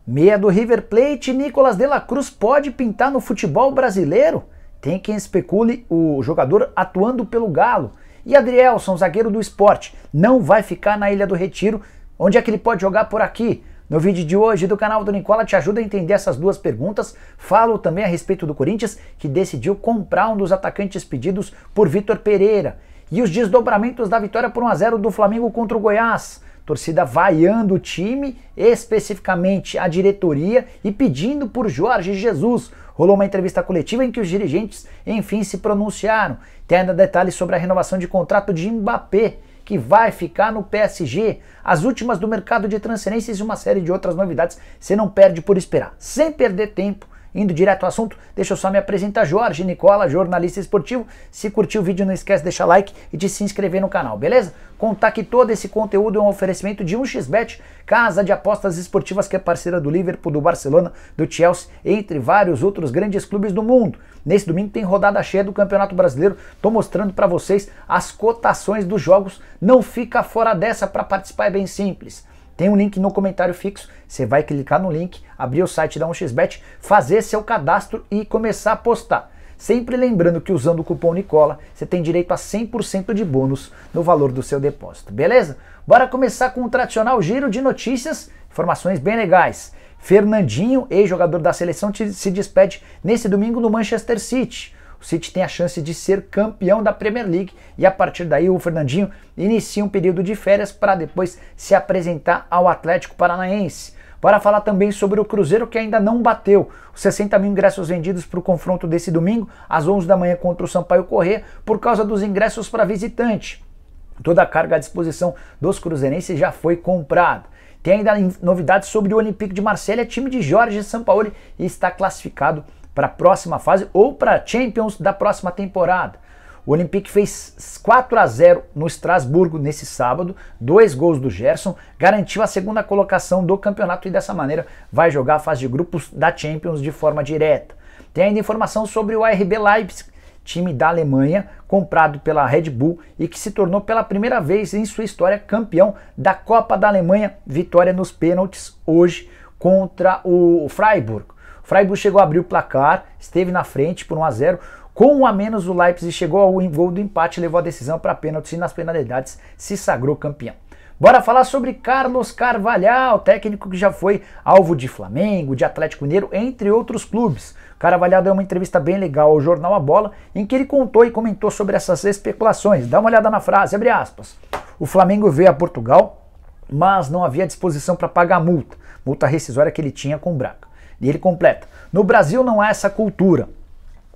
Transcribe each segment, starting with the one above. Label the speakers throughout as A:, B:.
A: Meia do River Plate, Nicolas de la Cruz pode pintar no futebol brasileiro? Tem quem especule o jogador atuando pelo Galo. E Adrielson, zagueiro do Sport, não vai ficar na Ilha do Retiro? Onde é que ele pode jogar por aqui? No vídeo de hoje do canal do Nicola te ajuda a entender essas duas perguntas. Falo também a respeito do Corinthians, que decidiu comprar um dos atacantes pedidos por Vitor Pereira. E os desdobramentos da vitória por 1-0 do Flamengo contra o Goiás. Torcida vaiando o time, especificamente a diretoria, e pedindo por Jorge Jesus. Rolou uma entrevista coletiva em que os dirigentes, enfim, se pronunciaram. Tem ainda detalhes sobre a renovação de contrato de Mbappé, que vai ficar no PSG, as últimas do mercado de transferências e uma série de outras novidades. Você não perde por esperar. Sem perder tempo, indo direto ao assunto, deixa eu só me apresentar. Jorge Nicola, jornalista esportivo. Se curtiu o vídeo, não esquece de deixar like e de se inscrever no canal, beleza? Contar que todo esse conteúdo é um oferecimento de 1xBet, casa de apostas esportivas que é parceira do Liverpool, do Barcelona, do Chelsea, entre vários outros grandes clubes do mundo. Nesse domingo tem rodada cheia do Campeonato Brasileiro. Tô mostrando para vocês as cotações dos jogos. Não fica fora dessa. Para participar é bem simples. Tem um link no comentário fixo, você vai clicar no link, abrir o site da 1xBet, fazer seu cadastro e começar a apostar. Sempre lembrando que usando o cupom Nicola, você tem direito a 100% de bônus no valor do seu depósito, beleza? Bora começar com o tradicional giro de notícias, informações bem legais. Fernandinho, ex-jogador da seleção, se despede nesse domingo no Manchester City. O City tem a chance de ser campeão da Premier League e a partir daí o Fernandinho inicia um período de férias para depois se apresentar ao Atlético Paranaense. Bora falar também sobre o Cruzeiro, que ainda não bateu os 60 mil ingressos vendidos para o confronto desse domingo às 11 da manhã contra o Sampaio Corrêa por causa dos ingressos para visitante. Toda a carga à disposição dos cruzeirenses já foi comprada. Tem ainda novidades sobre o Olympique de Marselha, time de Jorge Sampaoli, e está classificado para a próxima fase ou para a Champions da próxima temporada. O Olympique fez 4-0 no Estrasburgo nesse sábado, 2 gols do Gerson, garantiu a segunda colocação do campeonato e dessa maneira vai jogar a fase de grupos da Champions de forma direta. Tem ainda informação sobre o RB Leipzig, time da Alemanha, comprado pela Red Bull e que se tornou pela primeira vez em sua história campeão da Copa da Alemanha, vitória nos pênaltis hoje contra o Freiburg. O Freiburg chegou a abrir o placar, esteve na frente por 1-0, com 1 a menos o Leipzig chegou ao gol do empate, levou a decisão para pênaltis e nas penalidades se sagrou campeão. Bora falar sobre Carlos Carvalhal, técnico que já foi alvo de Flamengo, de Atlético Mineiro, entre outros clubes. Carvalhal deu uma entrevista bem legal ao jornal A Bola, em que ele contou e comentou sobre essas especulações. Dá uma olhada na frase, abre aspas. O Flamengo veio a Portugal, mas não havia disposição para pagar a multa rescisória que ele tinha com o Braga. E ele completa, no Brasil não há essa cultura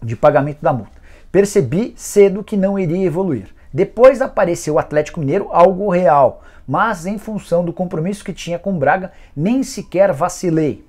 A: de pagamento da multa. Percebi cedo que não iria evoluir. Depois apareceu o Atlético Mineiro, algo real, mas em função do compromisso que tinha com o Braga, nem sequer vacilei.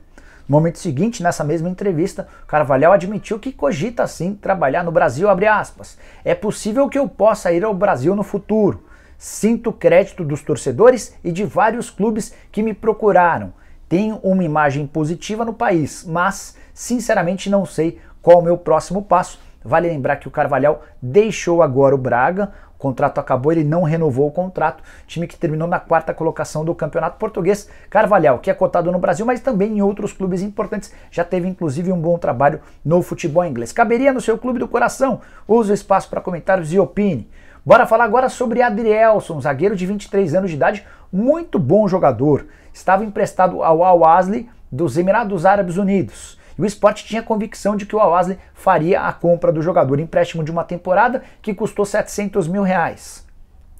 A: No momento seguinte, nessa mesma entrevista, Carvalhal admitiu que cogita sim trabalhar no Brasil, abre aspas. É possível que eu possa ir ao Brasil no futuro. Sinto crédito dos torcedores e de vários clubes que me procuraram. Tenho uma imagem positiva no país, mas sinceramente não sei qual o meu próximo passo. Vale lembrar que o Carvalhal deixou agora o Braga, o contrato acabou, ele não renovou o contrato, time que terminou na 4ª colocação do Campeonato Português. Carvalhal, que é cotado no Brasil, mas também em outros clubes importantes, já teve inclusive um bom trabalho no futebol inglês. Caberia no seu clube do coração? Use o espaço para comentários e opine. Bora falar agora sobre Adrielson, zagueiro de 23 anos de idade, muito bom jogador. Estava emprestado ao Al-Ahly dos Emirados Árabes Unidos. E o Sport tinha convicção de que o Al-Ahly faria a compra do jogador, empréstimo de uma temporada que custou 700 mil reais.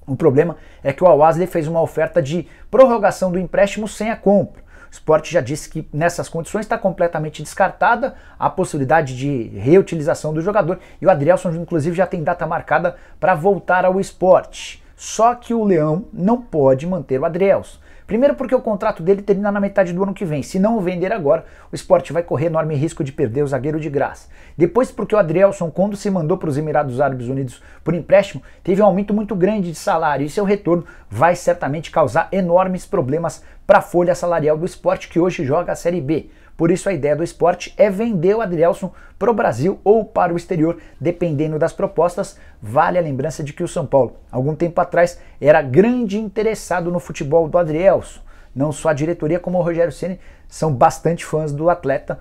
A: O problema é que o Al-Ahly fez uma oferta de prorrogação do empréstimo sem a compra. O Sport já disse que nessas condições está completamente descartada a possibilidade de reutilização do jogador e o Adrielson inclusive já tem data marcada para voltar ao Sport. Só que o Leão não pode manter o Adrielson. Primeiro porque o contrato dele termina na metade do ano que vem. Se não o vender agora, o Sport vai correr enorme risco de perder o zagueiro de graça. Depois porque o Adrielson, quando se mandou para os Emirados Árabes Unidos por empréstimo, teve um aumento muito grande de salário e seu retorno vai certamente causar enormes problemas para a folha salarial do Sport, que hoje joga a Série B. Por isso a ideia do Sport é vender o Adrielson para o Brasil ou para o exterior, dependendo das propostas. Vale a lembrança de que o São Paulo, algum tempo atrás, era grande interessado no futebol do Adrielson. não só a diretoria como o Rogério Ceni são bastante fãs do atleta.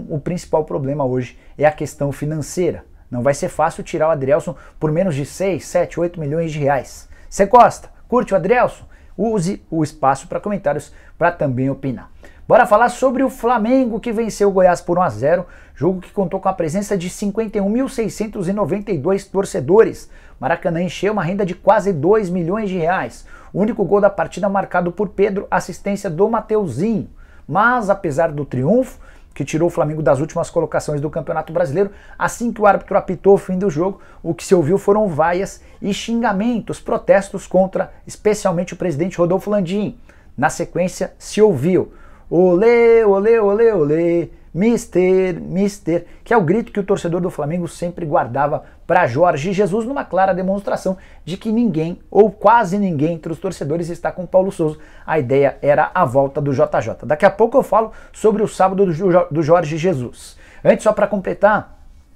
A: O principal problema hoje é a questão financeira. Não vai ser fácil tirar o Adrielson por menos de 6, 7, 8 milhões de reais. Você gosta? Curte o Adrielson? Use o espaço para comentários para também opinar. Bora falar sobre o Flamengo, que venceu o Goiás por 1-0, jogo que contou com a presença de 51.692 torcedores. Maracanã encheu uma renda de quase 2 milhões de reais. O único gol da partida marcado por Pedro, assistência do Mateuzinho. Mas, apesar do triunfo, que tirou o Flamengo das últimas colocações do Campeonato Brasileiro, assim que o árbitro apitou o fim do jogo, o que se ouviu foram vaias e xingamentos, protestos contra especialmente o presidente Rodolfo Landim. Na sequência, se ouviu olê, olê, olê, olê, mister, mister, que é o grito que o torcedor do Flamengo sempre guardava para Jorge Jesus, numa clara demonstração de que ninguém, ou quase ninguém entre os torcedores está com o Paulo Souza. A ideia era a volta do JJ. Daqui a pouco eu falo sobre o sábado do Jorge Jesus. Antes, só para completar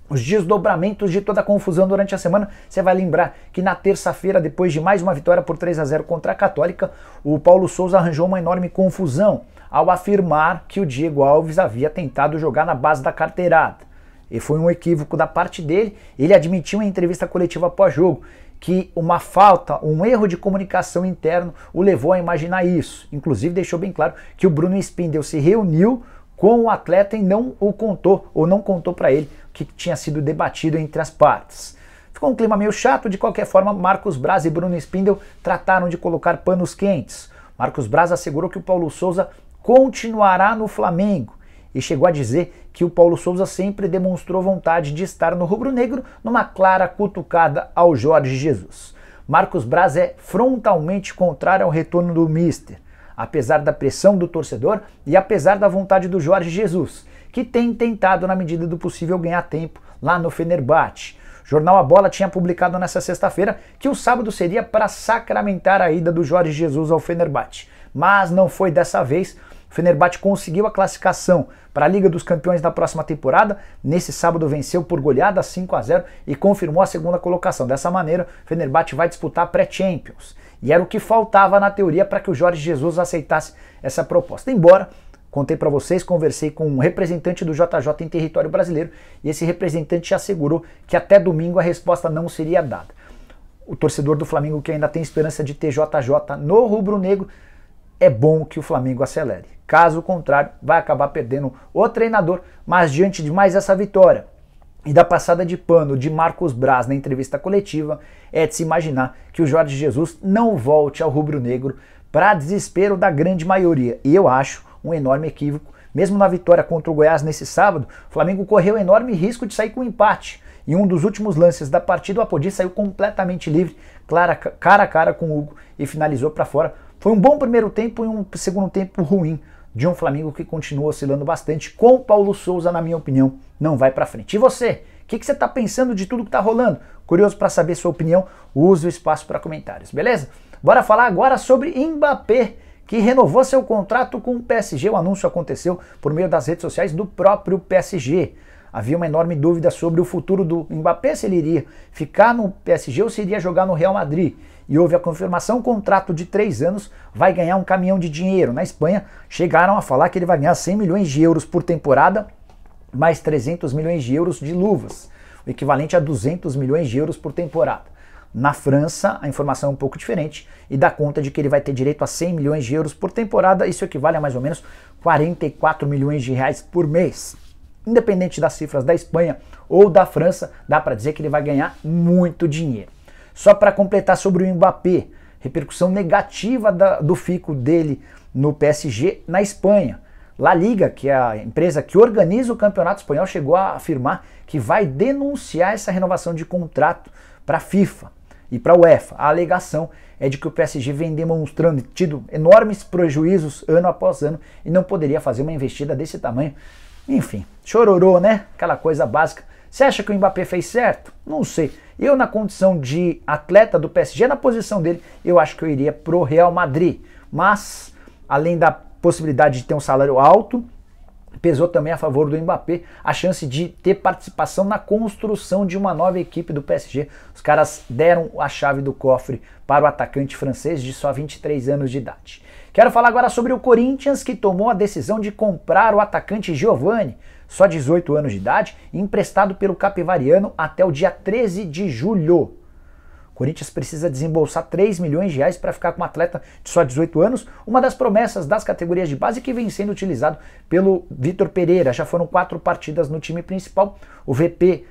A: os desdobramentos de toda a confusão durante a semana, você vai lembrar que na terça-feira, depois de mais uma vitória por 3-0 contra a Católica, o Paulo Souza arranjou uma enorme confusão ao afirmar que o Diego Alves havia tentado jogar na base da carteirada. E foi um equívoco da parte dele. Ele admitiu em entrevista coletiva após-jogo que uma falta, um erro de comunicação interno o levou a imaginar isso. Inclusive deixou bem claro que o Bruno Spindel se reuniu com o atleta e não o contou, ou não contou para ele o que tinha sido debatido entre as partes. Ficou um clima meio chato. De qualquer forma, Marcos Braz e Bruno Spindel trataram de colocar panos quentes. Marcos Braz assegurou que o Paulo Souza continuará no Flamengo e chegou a dizer que o Paulo Souza sempre demonstrou vontade de estar no rubro-negro, numa clara cutucada ao Jorge Jesus. Marcos Braz é frontalmente contrário ao retorno do mister, apesar da pressão do torcedor e apesar da vontade do Jorge Jesus, que tem tentado na medida do possível ganhar tempo lá no Fenerbahçe. O jornal A Bola tinha publicado nessa sexta-feira que o sábado seria para sacramentar a ida do Jorge Jesus ao Fenerbahçe, mas não foi dessa vez. O Fenerbahçe conseguiu a classificação para a Liga dos Campeões da próxima temporada. Nesse sábado venceu por goleada 5-0 e confirmou a segunda colocação. Dessa maneira, o Fenerbahçe vai disputar a pré-Champions. E era o que faltava na teoria para que o Jorge Jesus aceitasse essa proposta. Embora, contei para vocês, conversei com um representante do JJ em território brasileiro e esse representante assegurou que até domingo a resposta não seria dada. O torcedor do Flamengo que ainda tem esperança de ter JJ no rubro-negro, é bom que o Flamengo acelere. Caso contrário, vai acabar perdendo o treinador, mas diante de mais essa vitória e da passada de pano de Marcos Braz na entrevista coletiva, é de se imaginar que o Jorge Jesus não volte ao rubro-negro para desespero da grande maioria. E eu acho um enorme equívoco. Mesmo na vitória contra o Goiás nesse sábado, o Flamengo correu enorme risco de sair com um empate. Em um dos últimos lances da partida, o Apodi saiu completamente livre, cara a cara com o Hugo e finalizou para fora. Foi um bom primeiro tempo e um segundo tempo ruim de um Flamengo que continua oscilando bastante. Com o Paulo Souza, na minha opinião, não vai para frente. E você? O que você está pensando de tudo que está rolando? Curioso para saber sua opinião? Use o espaço para comentários, beleza? Bora falar agora sobre Mbappé, que renovou seu contrato com o PSG. O anúncio aconteceu por meio das redes sociais do próprio PSG. Havia uma enorme dúvida sobre o futuro do Mbappé, se ele iria ficar no PSG ou se iria jogar no Real Madrid. E houve a confirmação, o contrato de 3 anos vai ganhar um caminhão de dinheiro. Na Espanha, chegaram a falar que ele vai ganhar 100 milhões de euros por temporada, mais 300 milhões de euros de luvas, o equivalente a 200 milhões de euros por temporada. Na França, a informação é um pouco diferente e dá conta de que ele vai ter direito a 100 milhões de euros por temporada, isso equivale a mais ou menos 44 milhões de reais por mês. Independente das cifras da Espanha ou da França, dá para dizer que ele vai ganhar muito dinheiro. Só para completar sobre o Mbappé, repercussão negativa do fico dele no PSG na Espanha. La Liga, que é a empresa que organiza o campeonato espanhol, chegou a afirmar que vai denunciar essa renovação de contrato para a FIFA e para a UEFA. A alegação é de que o PSG vem demonstrando, tido enormes prejuízos ano após ano e não poderia fazer uma investida desse tamanho. Enfim, chororô, né? Aquela coisa básica. Você acha que o Mbappé fez certo? Não sei. Eu, na condição de atleta do PSG, na posição dele, eu acho que eu iria pro Real Madrid. Mas, além da possibilidade de ter um salário alto, Pesou também a favor do Mbappé a chance de ter participação na construção de uma nova equipe do PSG. Os caras deram a chave do cofre para o atacante francês de só 23 anos de idade. Quero falar agora sobre o Corinthians, que tomou a decisão de comprar o atacante Giovani, só 18 anos de idade, emprestado pelo Capivariano até o dia 13 de julho. O Corinthians precisa desembolsar 3 milhões de reais para ficar com um atleta de só 18 anos, uma das promessas das categorias de base que vem sendo utilizado pelo Vitor Pereira. Já foram 4 partidas no time principal. O VP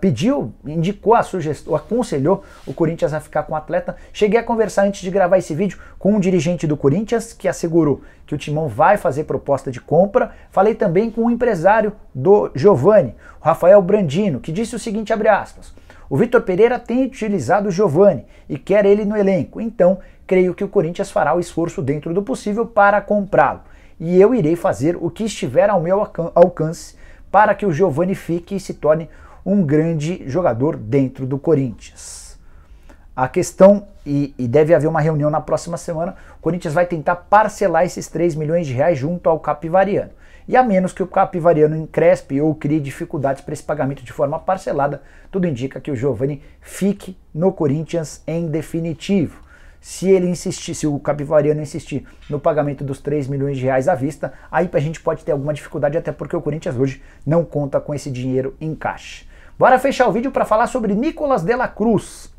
A: pediu, indicou a sugestão, aconselhou o Corinthians a ficar com o atleta. Cheguei a conversar antes de gravar esse vídeo com um dirigente do Corinthians que assegurou que o Timão vai fazer proposta de compra. Falei também com o empresário do Giovani, o Rafael Brandino, que disse o seguinte, abre aspas: o Vitor Pereira tem utilizado o Giovani e quer ele no elenco, então creio que o Corinthians fará o esforço dentro do possível para comprá-lo. E eu irei fazer o que estiver ao meu alcance para que o Giovani fique e se torne um grande jogador dentro do Corinthians. A questão, e deve haver uma reunião na próxima semana, o Corinthians vai tentar parcelar esses 3 milhões de reais junto ao Capivariano. E a menos que o Capivariano encrespe ou crie dificuldades para esse pagamento de forma parcelada, tudo indica que o Giovani fique no Corinthians em definitivo. Se ele insistir, se o Capivariano insistir no pagamento dos 3 milhões de reais à vista, aí a gente pode ter alguma dificuldade, até porque o Corinthians hoje não conta com esse dinheiro em caixa. Bora fechar o vídeo para falar sobre Nicolás de la Cruz,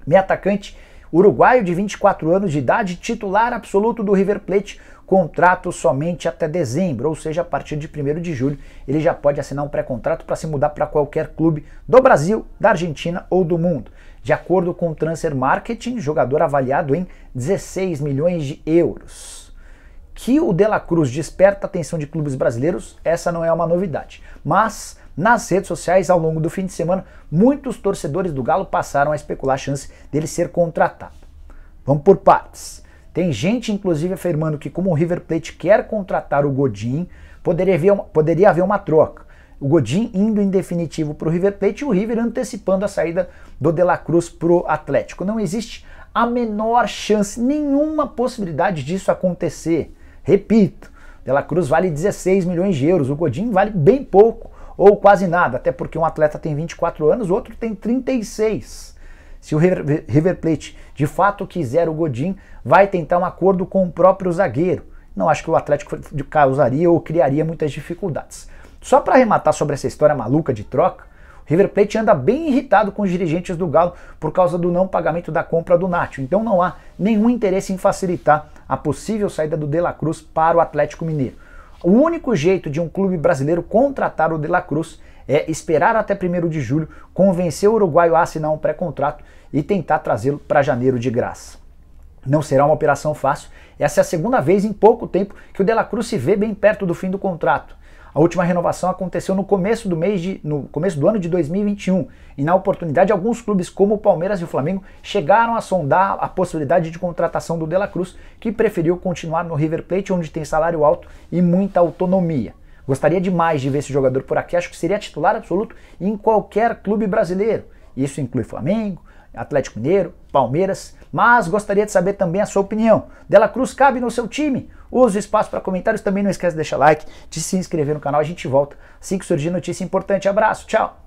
A: meio atacante uruguaio de 24 anos de idade, titular absoluto do River Plate, contrato somente até dezembro, ou seja, a partir de 1º de julho ele já pode assinar um pré-contrato para se mudar para qualquer clube do Brasil, da Argentina ou do mundo. De acordo com o Transfer Marketing, jogador avaliado em 16 milhões de euros. Que o De la Cruz desperta a atenção de clubes brasileiros, essa não é uma novidade, mas nas redes sociais, ao longo do fim de semana, muitos torcedores do Galo passaram a especular a chance dele ser contratado. Vamos por partes. Tem gente, inclusive, afirmando que como o River Plate quer contratar o Godin, poderia haver uma troca. O Godin indo em definitivo para o River Plate e o River antecipando a saída do De la Cruz para o Atlético. Não existe a menor chance, nenhuma possibilidade disso acontecer. Repito, De la Cruz vale 16 milhões de euros, o Godin vale bem pouco, ou quase nada, até porque um atleta tem 24 anos, o outro tem 36. Se o River Plate de fato quiser o Godin, vai tentar um acordo com o próprio zagueiro. Não acho que o Atlético causaria ou criaria muitas dificuldades. Só para arrematar sobre essa história maluca de troca, o River Plate anda bem irritado com os dirigentes do Galo por causa do não pagamento da compra do Nacho. Então não há nenhum interesse em facilitar a possível saída do De la Cruz para o Atlético Mineiro. O único jeito de um clube brasileiro contratar o De la Cruz é esperar até 1º de julho, convencer o uruguaio a assinar um pré-contrato e tentar trazê-lo para janeiro de graça. Não será uma operação fácil, essa é a segunda vez em pouco tempo que o De la Cruz se vê bem perto do fim do contrato. A última renovação aconteceu no começo do ano de 2021 e na oportunidade alguns clubes como o Palmeiras e o Flamengo chegaram a sondar a possibilidade de contratação do De la Cruz, que preferiu continuar no River Plate, onde tem salário alto e muita autonomia. Gostaria demais de ver esse jogador por aqui, acho que seria titular absoluto em qualquer clube brasileiro. Isso inclui Flamengo, Atlético Mineiro, Palmeiras, mas gostaria de saber também a sua opinião. De la Cruz cabe no seu time? Use o espaço para comentários, também não esquece de deixar like, de se inscrever no canal, a gente volta assim que surgir notícia importante. Abraço, tchau!